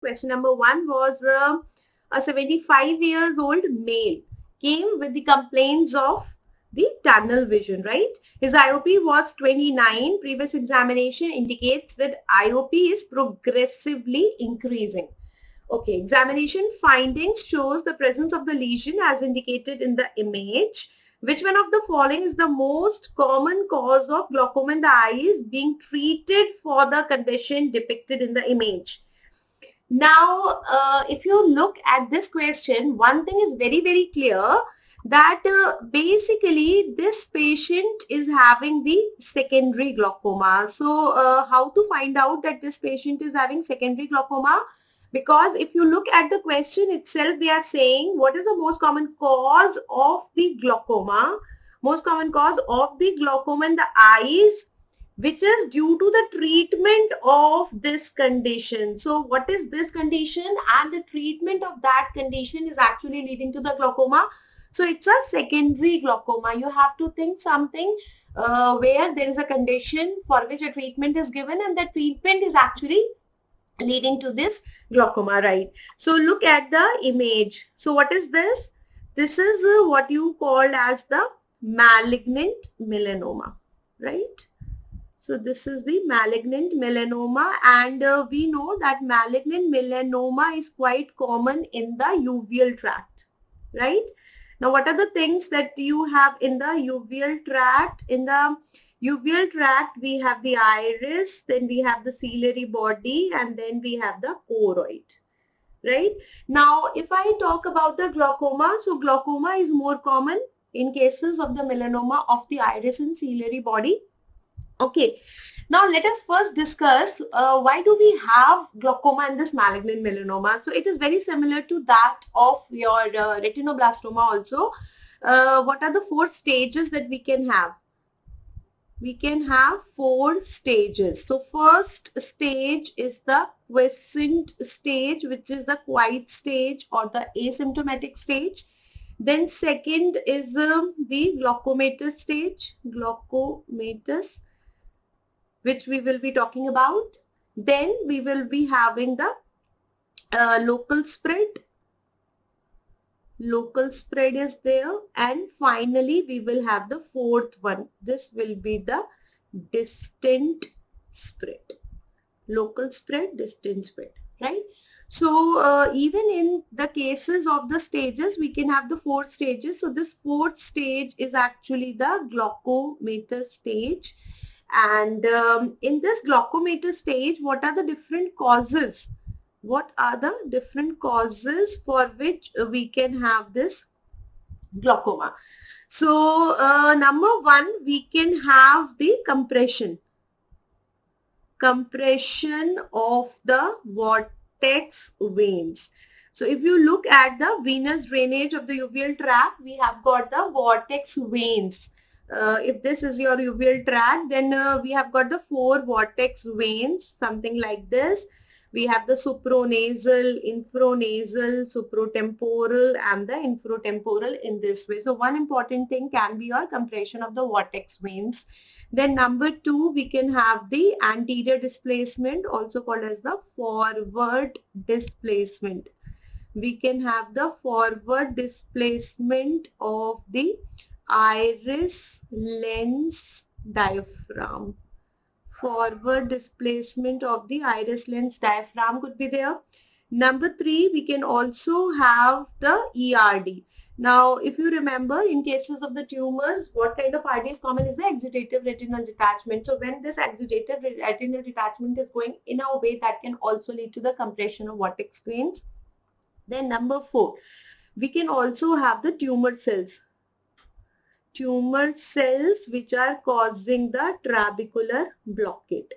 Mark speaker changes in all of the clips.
Speaker 1: Question number 1 was a 75 years old male came with the complaints of the tunnel vision, right? His IOP was 29. Previous examination indicates that IOP is progressively increasing. Okay, examination findings shows the presence of the lesion as indicated in the image. Which one of the following is the most common cause of glaucoma in the eyes being treated for the condition depicted in the image? Now, if you look at this question, one thing is very, very clear that basically this patient is having the secondary glaucoma. So, how to find out that this patient is having secondary glaucoma? Because if you look at the question itself, they are saying what is the most common cause of the glaucoma? Most common cause of the glaucoma in the eyes, which is due to the treatment of this condition. So what is this condition? And the treatment of that condition is actually leading to the glaucoma. So it's a secondary glaucoma. You have to think something where there is a condition for which a treatment is given, and the treatment is actually leading to this glaucoma, right? So look at the image. So what is this? This is what you called as the malignant melanoma, right? So this is the malignant melanoma, and we know that malignant melanoma is quite common in the uveal tract, right? Now, what are the things that you have in the uveal tract? In the uveal tract, we have the iris, then we have the ciliary body, and then we have the choroid, right? Now, if I talk about the glaucoma, so glaucoma is more common in cases of the melanoma of the iris and ciliary body. Okay, now let us first discuss why do we have glaucoma in this malignant melanoma. So it is very similar to that of your retinoblastoma also. What are the 4 stages that we can have? We can have 4 stages. So first stage is the quiescent stage, which is the quiet stage or the asymptomatic stage. Then second is the glaucomatous stage, glaucomatous, which we will be talking about. Then we will be having the local spread. Local spread is there. And finally, we will have the 4th one. This will be the distant spread. Local spread, distant spread, right? So even in the cases of the stages, we can have the 4 stages. So this 4th stage is actually the glaucomatous stage. And in this glaucomatous stage, what are the different causes? What are the different causes for which we can have this glaucoma? So number 1, we can have the compression of the vortex veins. So if you look at the venous drainage of the uveal tract, we have got the vortex veins. If this is your uveal tract, then we have got the 4 vortex veins, something like this. We have the supronasal, infranasal, supratemporal, and the infratemporal in this way. So one important thing can be your compression of the vortex veins. Then number 2, we can have the anterior displacement, also called as the forward displacement. We can have the forward displacement of the iris lens diaphragm. Forward displacement of the iris lens diaphragm could be there. Number 3, we can also have the ERD. Now, if you remember, in cases of the tumors, what kind of RD is common is the exudative retinal detachment. So when this exudative retinal detachment is going in a way that can also lead to the compression of vortex veins. Then number 4, we can also have the tumor cells. Tumor cells which are causing the trabecular blockade.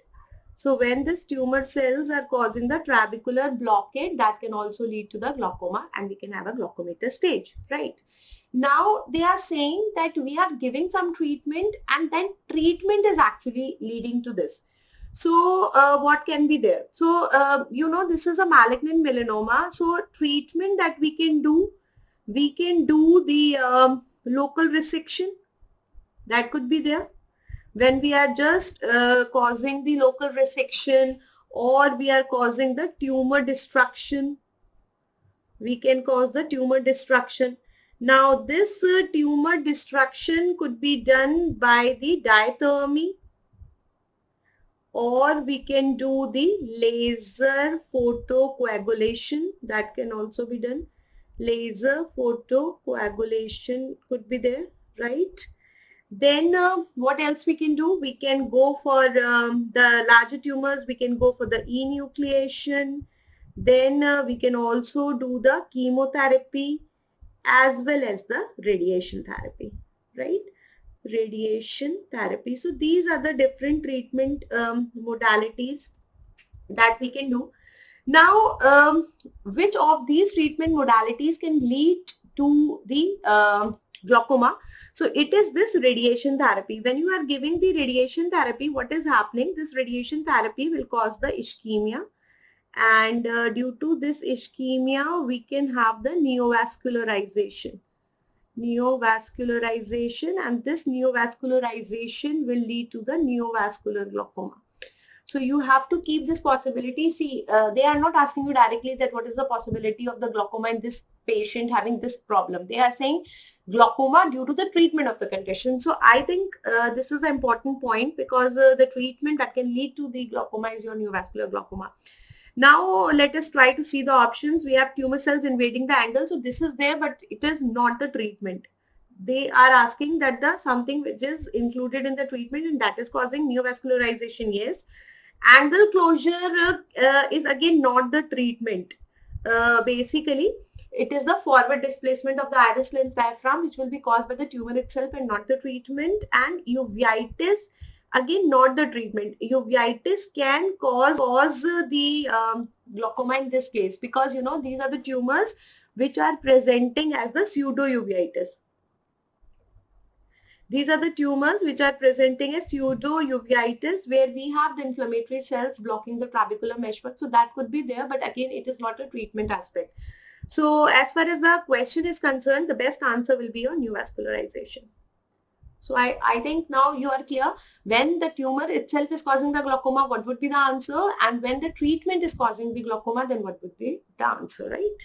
Speaker 1: So when these tumor cells are causing the trabecular blockade, that can also lead to the glaucoma, and we can have a glaucomatous stage, right? Now they are saying that we are giving some treatment, and then treatment is actually leading to this. So what can be there? So you know, this is a malignant melanoma. So treatment that we can do the local resection. That could be there when we are just causing the local resection, or we are causing the tumor destruction. We can cause the tumor destruction. Now this tumor destruction could be done by the diathermy, or we can do the laser photocoagulation. That can also be done. Laser photocoagulation could be there, right? Then what else we can do? We can go for the larger tumors. We can go for the enucleation. Then we can also do the chemotherapy as well as the radiation therapy, right? Radiation therapy. So these are the different treatment modalities that we can do. Now, which of these treatment modalities can lead to the glaucoma? So it is this radiation therapy. When you are giving the radiation therapy, what is happening? This radiation therapy will cause the ischemia, and due to this ischemia, we can have the neovascularization. And this neovascularization will lead to the neovascular glaucoma. So you have to keep this possibility. See, they are not asking you directly that what is the possibility of the glaucoma in this patient having this problem. They are saying glaucoma due to the treatment of the condition. So I think this is an important point, because the treatment that can lead to the glaucoma is your neovascular glaucoma. Now let us try to see the options. We have tumor cells invading the angle. So this is there, but it is not the treatment. They are asking that the something which is included in the treatment, and that is causing neovascularization. Yes. Angle closure is again not the treatment. Basically, it is the forward displacement of the iris lens diaphragm, which will be caused by the tumor itself and not the treatment. And uveitis, again, not the treatment. Uveitis can cause the glaucoma in this case, because these are the tumors which are presenting as the pseudo-uveitis. These are the tumors which are presenting as pseudo-uveitis, where we have the inflammatory cells blocking the trabecular meshwork. So that could be there, but again, it is not a treatment aspect. So as far as the question is concerned, the best answer will be on neovascularization. So I think now you are clear. When the tumor itself is causing the glaucoma, what would be the answer? And when the treatment is causing the glaucoma, then what would be the answer, right?